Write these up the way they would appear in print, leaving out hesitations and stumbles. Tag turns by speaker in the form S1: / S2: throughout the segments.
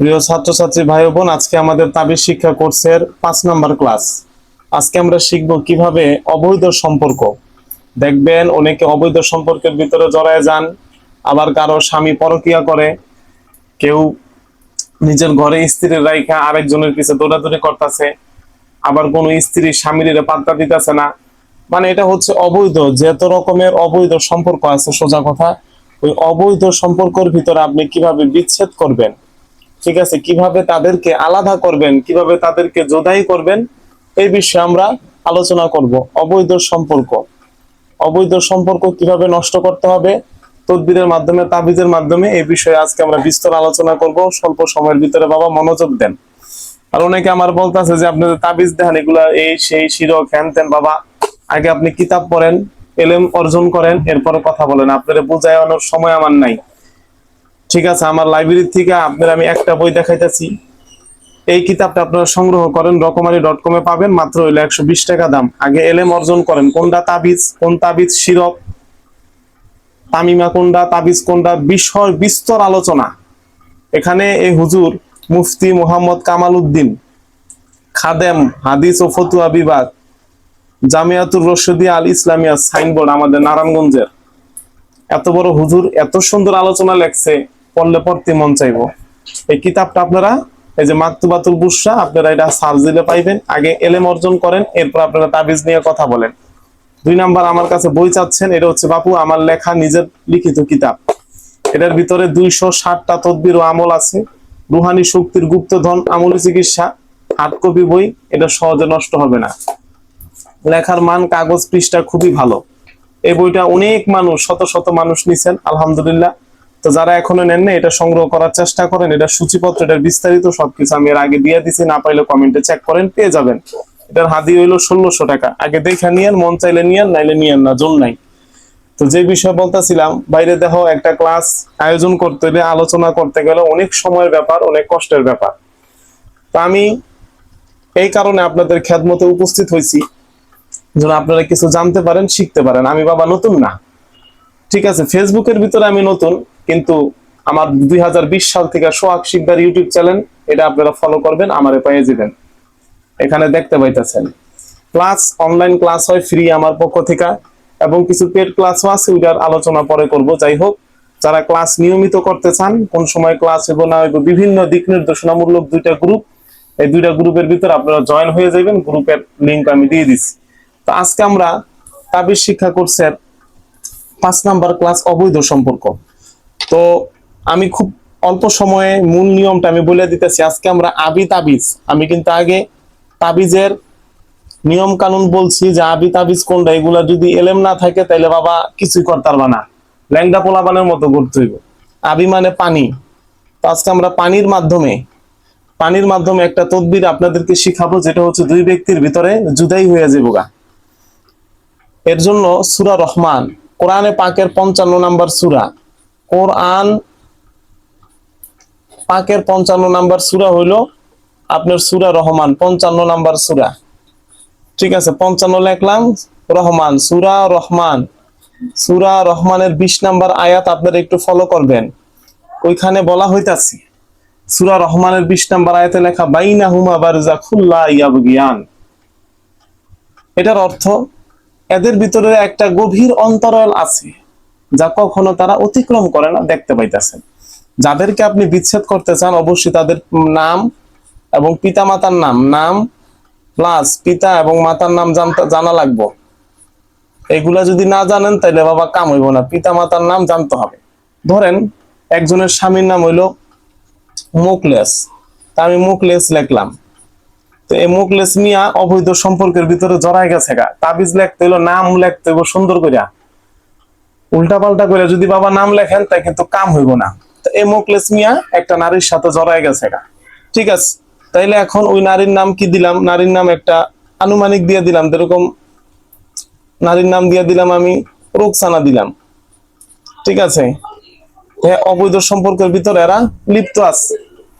S1: প্রিয় ছাত্রছাত্রী ভাই বোন, আজকে আমাদের তাবিজ শিক্ষা কোর্সের 5 নম্বর ক্লাস। আজকে আমরা শিখব কিভাবে অবৈধ সম্পর্ক। দেখবেন অনেকে অবৈধ সম্পর্কের ভিতরে জড়ায় যান, আবার কারো স্বামী পরকিয়া করে, কেউ নিজের ঘরে স্ত্রীর রাইখা আরেকজনের পিছে দৌড়াদৌড়ি করতেছে, আবার কোন স্ত্রী স্বামীর পাত্তা দিতেছে না। মানে এটা হচ্ছে অবৈধ, যত রকমের অবৈধ সম্পর্ক আছে। সোজা কথা, ওই অবৈধ সম্পর্কের ভিতরে আপনি কিভাবে বিচ্ছেদ করবেন, ঠিক আছে, কিভাবে তাদেরকে আলাদা করবেন, কিভাবে তাদেরকে জোদাই করবেন, এই বিষয়ে আমরা আলোচনা করব। অবৈধ সম্পর্ক, অবৈধ সম্পর্ক কিভাবে নষ্ট করতে হবে তদবিরের মাধ্যমে, তাবিজের মাধ্যমে, এই বিষয়ে আজকে আমরা বিস্তর আলোচনা করব। স্বল্প সময়ের ভিতরে বাবা মনোযোগ দেন। আর অনেকে আমার বলতেছে যে আপনাদের তাবিজ দেন এগুলা এই সেই শিরক হ্যান তেন। বাবা, আগে আপনি কিতাব পড়েন, এলেম অর্জন করেন, এরপরে কথা বলেন। আপনাদের বুঝানোর সময় আমার নাই, ঠিক আছে? আমার লাইব্রেরি থেকে আপনার আমি একটা বই দেখাইতেছি। এই কিতাবটা আপনারা সংগ্রহ করেন, রকমারি.com-এ পাবেন, মাত্র হইলো 120 টাকা দাম। আগে এলেম অর্জন করেন, কোনটা তাবিজ, কোন তাবিজ শিরক, তামিমা কোনটা, তাবিজ কোনটা, বিষয় বিস্তর আলোচনা। এখানে এই হুজুর মুফতি মোহাম্মদ কামাল উদ্দিন, খাদেম হাদিস ও ফতুয়া বিভাগ, জামিয়াতুর রশিদিয়া আল ইসলামিয়া সাইনবোর্ড, আমাদের নারায়ণগঞ্জের এত বড় হুজুর এত সুন্দর আলোচনা লেখছে, পড়লে পড়তে মন চাইবো। এই কিতাবটা আপনারা, এই যে মাকতুবাতুল বুশরা, আপনারা এটা সার্চ দিলে পাইবেন। আগে এলেম অর্জন করেন, এরপর আপনারা তাবিজ নিয়ে কথা বলেন। 2 নাম্বার, আমার কাছে বই চাচ্ছেন, এটা হচ্ছে বাপু আমার লেখা নিজের লিখিত কিতাব। এটার ভিতরে 260টা তদবির ও আমল আছে। রুহানি শক্তির গুপ্তধন, আমলি চিকিৎসা, হার্ড কপি বই। এটা সহজে নষ্ট হবে না। লেখার মান, কাগজ পৃষ্ঠা খুবই ভালো। এই বইটা অনেক মানুষ, শত শত মানুষ নিছেন, আলহামদুলিল্লাহ। তো যারা এখনো নেন না, এটা সংগ্রহ করার চেষ্টা করেন। এটা সূচিপত্র, এটার বিস্তারিত সবকিছু আমি এর আগে দিয়ে দিছি, না পাইলে কমেন্টে চেক করেন, পেয়ে যাবেন। এটার হাদি হইলো 1600 টাকা। আগে দেখে নিয়েন, মন চাইলে নিয়েন, নাইলে নিয়েন না, জোর নাই। তো যে বিষয় বলতেছিলাম, বাইরে দেখো একটা ক্লাস আয়োজন করতে গেলে, আলোচনা করতে গেলে অনেক সময়ের ব্যাপার, অনেক কষ্টের ব্যাপার। তো আমি এই কারণে আপনাদের খেদমতে উপস্থিত হয়েছি, যেন আপনারা কিছু জানতে পারেন, শিখতে পারেন। আমি বাবা নতুন না, ঠিক আছে? ফেসবুকের ভিতরে আমি নতুন, কিন্তু আমার 2020 সাল থেকে সোহাগ শিকদার ইউটিউব চ্যানেল, এটা আপনারা ফলো করবেন, আমারে পেয়ে যাবেন। এখানে দেখতে পাইতেছেন ক্লাস, অনলাইন ক্লাস হয় ফ্রি আমার পক্ষ থেকে, এবং কিছু পেড ক্লাসও আছে, ওইটার আলোচনা পরে করব। যাই হোক, যারা ক্লাস নিয়মিত করতে চান, কোন সময় ক্লাস হইব না হইব, বিভিন্ন দিক নির্দেশনামূলক 2টা গ্রুপ, এই 2টা গ্রুপের ভিতরে আপনারা জয়েন হয়ে যাবেন। গ্রুপের লিংক আমি দিয়ে দিচ্ছি। তো আজকে আমরা তাবিজ শিক্ষা কোর্সের 5 নাম্বার ক্লাস, অবৈধ সম্পর্ক। তো আমি খুব অল্প সময়ে মূল নিয়মটা আমি বলে দিতেছি। আজকে আমরা আবি তাবিজ, আমি কিন্তু আগে তাবিজের নিয়ম কানুন বলছি, যে আবি তাবিজ কোনটা, এগুলা যদি এলেম না থাকে তাইলে বাবা কিছুই করতে পারবা না, ল্যাংদা পোলাপানের মতো করতে হইব। আবি মানে পানি। তো আজকে আমরা পানির মাধ্যমে একটা তদবির আপনাদেরকে শিখাবো, যেটা হচ্ছে 2 ব্যক্তির ভিতরে জুদাই হয়ে যাবো গা। এর জন্য সূরা রহমান, কোরআনে পাকের 55 নম্বর সূরা, কোরআন পাকের 55 নম্বর সূরা হইলো আপনার সূরা রহমান, 55 নম্বর সূরা, ঠিক আছে? 55 লিখলাম, রহমান, সূরা রহমান। সূরা রহমানের 20 নম্বর আয়াত আপনারা একটু ফলো করবেন। ওইখানে বলা হইতাছে, সূরা রহমানের 20 নম্বর আয়াতে লেখা, বাইনাহুমা বারযাখুল লা ইয়াবগিয়ান। এটার অর্থ, এদের ভিতরে একটা গভীর অন্তরাল আছে, যা কখনো তারা অতিক্রম করে না। দেখতে পাইতেছেন, যাদেরকে আপনি বিচ্ছেদ করতে চান, অবশ্যই তাদের নাম এবং পিতা মাতার নাম প্লাস পিতা এবং মাতার নাম জানা লাগবে। এগুলা যদি না জানেন তাহলে বাবা কাম হইব না। পিতা মাতার নাম জানতে হবে। ধরেন একজনের স্বামীর নাম হইলো মুকলেস, তা আমি মুকলেস লিখলাম। তো এই মুকলেস মিয়া অবৈধ সম্পর্কের ভিতরে জড়াই গেছে গা। তাবিজ লিখতে হইলো, নাম লিখতে হইব সুন্দর করিয়া। উল্টা পাল্টা করে যদি বাবা নাম লেখেন, তাই কিন্তু কাম হইব না। তো এই মুকলেস মিয়া একটা নারীর সাথে জড়াই গেছে গা, ঠিক আছে? তাইলে এখন ওই নারীর নাম কি দিলাম? নারীর নাম একটা আনুমানিক দিয়ে দিলাম, যেরকম নারীর নাম দিয়ে দিলাম আমি রোকসানা দিলাম, ঠিক আছে? অবৈধ সম্পর্কের ভিতরে এরা লিপ্ত আছে।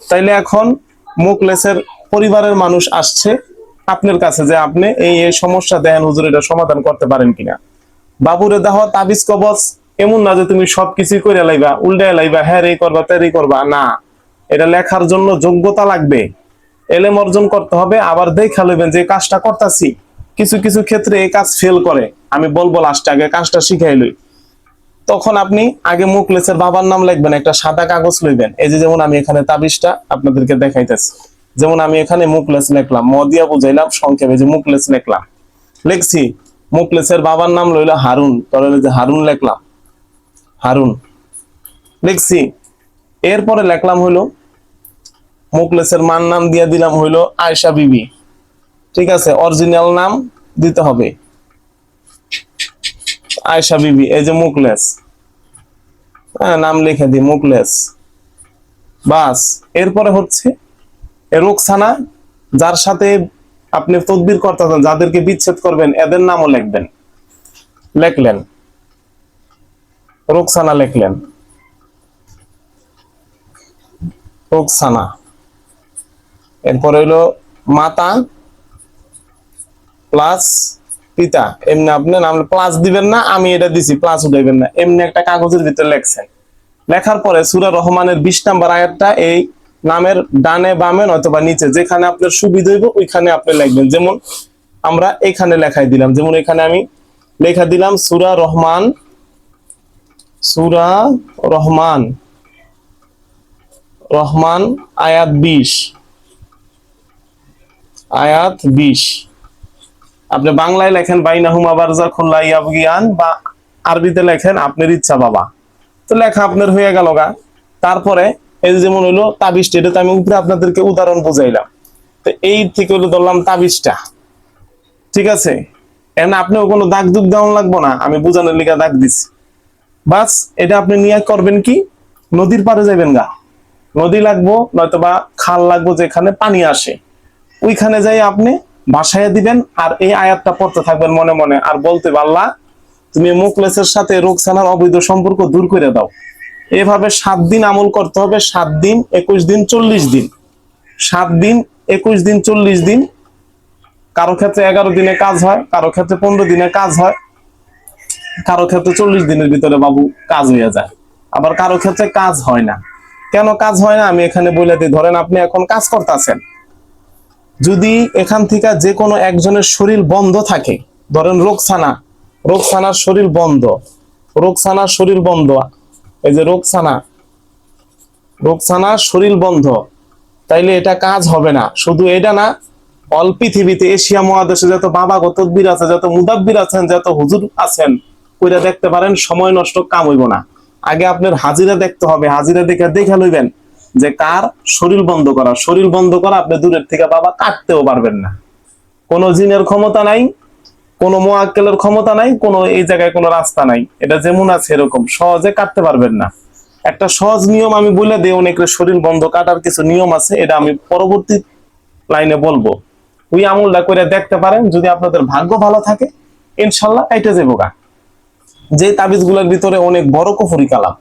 S1: তাইলে এখন মুকলেসের পরিবারের মানুষ আসছে আপনার কাছে, যে আপনি এই এই সমস্যা দেখেন হুজুর, এটা সমাধান করতে পারেন কিনা। বাবুরে দেহ তাবিজ কবচ, এমন না যে তুমি সবকিছু করে লাইবা, উল্টায় লাইবা, হ্যাঁ রে করবা, তেরি করবা না। এটা লেখার জন্য যোগ্যতা লাগবে, এলেম অর্জন করতে হবে। আবার দেখা লইবেন যে কাজটা করতেছি, কিছু কিছু ক্ষেত্রে এই কাজ ফেল করে, আমি বলবো লাস্টে আগে কাজটা শিখাই লই। তখন আপনি আগে মুখলেসের বাবার নাম লিখবেন, একটা সাদা কাগজ লইবেন। এই যে যেমন আমি এখানে তাবিজটা আপনাদেরকে দেখাইতেছি, যেমন আমি এখানে মুখলেস লিখলাম, ম দিয়া বুঝাইলাম সংক্ষেপে, যে মুখলেস লিখলাম, লিখছি। মুখলেসের বাবার নাম লইলো হারুন, ধরেন যে হারুন লিখলাম, হারুন লিখছি। এরপরে লিখলাম হইলো মুখলেসের মার নাম দিয়া দিলাম হইলো আয়েশা বিবি, ঠিক আছে, অরিজিনাল নাম দিতে হবে আয়েশা বিবি। এই যে মুখলেস, হ্যাঁ নাম লিখে দিই মুখলেস, বাস। এরপরে হচ্ছে রোকসানা, যার সাথে আপনি তদবির করতেছেন, যাদেরকে বিচ্ছেদ করবেন, এদের নামও লিখবেন, লিখলেন রোকসানা, লিখলেন রোকসানা। এরপর হইলো মাতা প্লাস পিতা, এমনি আপনি নাম প্লাস দিবেন না, আমি এটা দিছি প্লাস উঠাইবেন না, এমনি একটা কাগজের ভিতরে লেখছেন। লেখার পরে সূরা রহমানের 20 নম্বর আয়াতটা এই নামের ডানে বামে অথবা নিচে যেখানে আপনার সুবিধা হইব ওইখানে আপনি লিখবেন। যেমন আমরা এখানে লেখাই দিলাম, যেমন এখানে আমি লেখা দিলাম সূরা রহমান, সূরা রহমান, রহমান আয়াত 20, আয়াত 20। আপনি বাংলায় লেখেন বাইনাহুমা বারযাখুন লা ইয়াবগিয়ান, বা আরবিতে লেখেন আপনার ইচ্ছা বাবা, তো লেখা আপনার হয়ে গেল গা। তারপরে এই যেমন হইলো তাবিজটা, এটা তো আমি উপরে আপনাদেরকে উদাহরণ বুঝাইলাম, তো এই থেকে হইলো ধরলাম তাবিজটা, ঠিক আছে। এখন আপনিও কোনো দাগ দুগ দেওয়া লাগবো না, আমি বুঝানোর লিগা দাগ দিছি, বাস। এটা আপনি নিয়ে করবেন কি, নদীর পাড়ে যাবেন গা, নদী লাগবো নয়তোবা খাল লাগবো যেখানে পানি আসে, ওইখানে যাই আপনি ভাসাইয়া দিবেন। আর এই আয়াতটা পড়তে থাকবেন মনে মনে, আর বলতে আল্লাহ তুমি মুখলেসের সাথে রোকসানার অবৈধ সম্পর্ক দূর করে দাও। এভাবে 7 দিন আমল করতে হবে, 7 দিন 21 দিন 40 দিন, 7 দিন 21 দিন 40 দিন। কারো ক্ষেত্রে 11 দিনে কাজ হয়, কারো ক্ষেত্রে 15 দিনে কাজ হয়, কারো ক্ষেত্রে 40 দিনের ভিতরে বাবু কাজ হয়ে যায়, আবার কারো ক্ষেত্রে কাজ হয় না। কেন কাজ হয় না আমি এখানে বলে দিই। ধরেন আপনি এখন কাজ করতেছেন, যদি এখান থেকে যে কোনো একজনের শরীর বন্ধ থাকে, ধরেন রোকসানা, রোকসানার শরীর বন্ধ, রোকসানার শরীর বন্ধ, এই যে রোকসানা, রোকসানার শরীর বন্ধ, তাইলে এটা কাজ হবে না। শুধু এটা না, অল পৃথিবীতে এশিয়া মহাদেশে যত বাবা তদবির আছে, যত মুদাব্বির আছেন, যত হুজুর আছেন, কইরা দেখতে পারেন, সময় নষ্ট কাম হইব না। আগে আপনার হাজিরা দেখতে হবে, হাজিরা দেখে লইবেন যে কার শরীর বন্ধ করা। শরীর বন্ধ করা আপনি দূরের থেকে বাবা কাটতেও পারবেন না, কোনো জিনের ক্ষমতা নাই, কোনো মুআক্কেলের ক্ষমতা নাই, কোনো এই জায়গায় কোনো রাস্তা নাই, এটা যেমন আছে এরকম সহজে কাটতে পারবেন না। একটা সহজ নিয়ম আমি বলে দিই, অনেকের শরীর বন্ধ কাটার কিছু নিয়ম আছে, এটা আমি পরবর্তী লাইনে বলবো। ওই আমলটা করে দেখতে পারেন, যদি আপনাদের ভাগ্য ভালো থাকে ইনশাল্লাহ কাইটে যাবো গা। যে তাবিজ গুলোর ভিতরে অনেক বড় কুফুরি কালাম,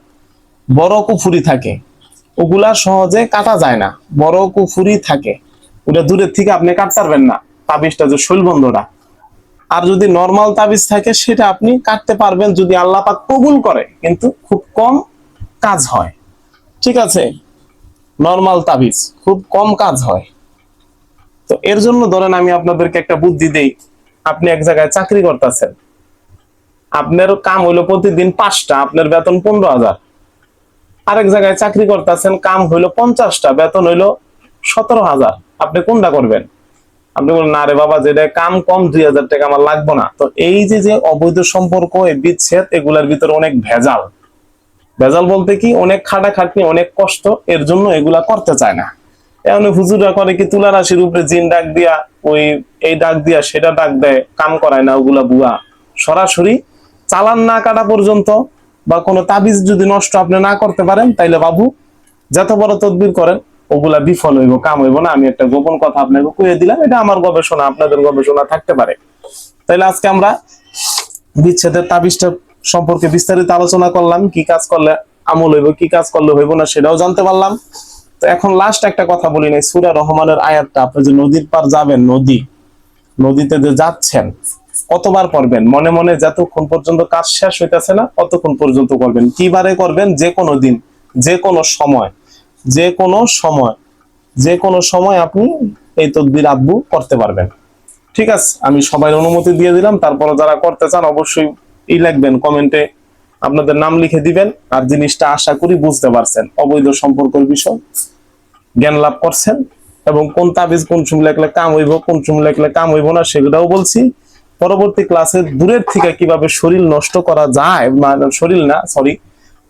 S1: বড় কুফুরি থাকে, ওগুলা সহজে কাটা যায় না, বড় কুফুরি থাকে, ওটা দূরের থেকে আপনি কাটতে পারবেন না, তাবিজটা যে শৈলবন্ধটা। আর যদি নর্মাল তাবিজ থাকে সেটা আপনি কাটতে পারবেন যদি আল্লাহ পাক কবুল করে, কিন্তু খুব কম কাজ হয়, ঠিক আছে। নর্মাল তাবিজ খুব কম কাজ হয়। তো এর জন্য ধরেন আমি আপনাদেরকে একটা বুদ্ধি দেই, আপনি এক জায়গায় চাকরি করতেছেন, আপনার কাম হইলো প্রতিদিন 5টা, আপনার বেতন 15,000। আরেক জায়গায় চাকরি করতেছেন, কাম হইলো 50টা, বেতন হইলো 17,000। আপনি কোনটা করবেন? আপনি বলেন না রে বাবা, যেটা কাম কম 2,000 টাকা আমার লাগবে না। তো এই যে অবৈধ সম্পর্ক, এই বিচ্ছেদ, এগুলার ভিতরে অনেক ভেজাল। ভেজাল বলতে কি, অনেক খাটাখাটনি, অনেক কষ্ট, এর জন্য এগুলা করতে চায় না। এমন হুজুরা করে কি, তুলা রাশির উপরে জিন ডাক দিয়া, ওই এই ডাক দিয়া সেটা ডাক দেয়, কাম করায় না, ওগুলা বুয়া। সরাসরি চালান না কাটা পর্যন্ত বা কোনো তাবিজ যদি নষ্ট আপনি না করতে পারেন, তাইলে বাবু যত বড় তদবির করেন ওগুলা বিফল হইব, কাম হইব না। আমি একটা গোপন কথা আপনাকে কইয়ে দিলাম, এটা আমার গবেষণা, আপনাদের গবেষণা থাকতে পারে। তাইলে আজকে আমরা বিচ্ছেদের তাবিজটা সম্পর্কে বিস্তারিত আলোচনা করলাম, কি কাজ করলে আমল হইব, কি কাজ করলে হইব না সেটাও জানতে পারলাম। তো এখন লাস্ট একটা কথা বলি নাই, সূরা রহমানের আয়াতটা, আপনি যে নদীর পার যাবেন, নদীতে যে যাচ্ছেন, কতবার করবেন মনে মনে, যতক্ষণ পর্যন্ত কাজ শেষ হইতেছে না ততক্ষণ পর্যন্ত করবেন। কিবারে করবেন? যে কোনো দিন, যে কোনো সময়, যে কোনো সময়, যে কোনো সময় আপনি এই তদবির আব্বু করতে পারবেন। ঠিক আছে, আমি সবাই অনুমতি দিয়ে দিলাম। তারপরে যারা করতে চান অবশ্যই লিখবেন কমেন্টে, আপনাদের নাম লিখে দিবেন। আর জিনিসটা আশা করি বুঝতে পারছেন, অবৈধ সম্পর্কের বিষয় জ্ঞান লাভ করছেন, এবং কোন তাবিজ কোন সময় লেখলে কাম হইব, কোন সময় লেখলে কাম হইব না সেগুলাও বলছি। পরবর্তী ক্লাসে দূরের থেকে কিভাবে শরীর নষ্ট করা যায়, মানে শরীর না সরি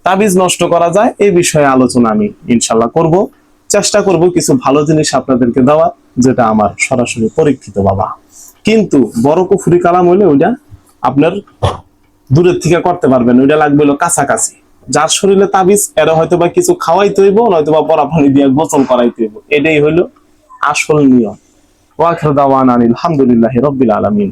S1: তাবিজ নষ্ট করা যায় এই বিষয়ে আলোচনা আমি ইনশাল্লাহ করব। চেষ্টা করব কিছু ভালো জিনিস আপনাদেরকে দেওয়া, যেটা আমার সরাসরি পরীক্ষিত বাবা। কিন্তু বড় কুফরি কালাম হইলে ওইটা আপনার দূরের থেকে করতে পারবেন, ওইটা লাগবে হলো কাছাকাছি। যার শরীরে তাবিজ এরা হয়তো বা কিছু খাওয়াইতে হইব, নয়তো বা পরা পানি দিয়ে গোসল করাইতে হইব, এটাই হইলো আসল নিয়ম। ওয়া আখিরু দাওয়ানা আলহামদুলিল্লাহি রাব্বিল আলামিন।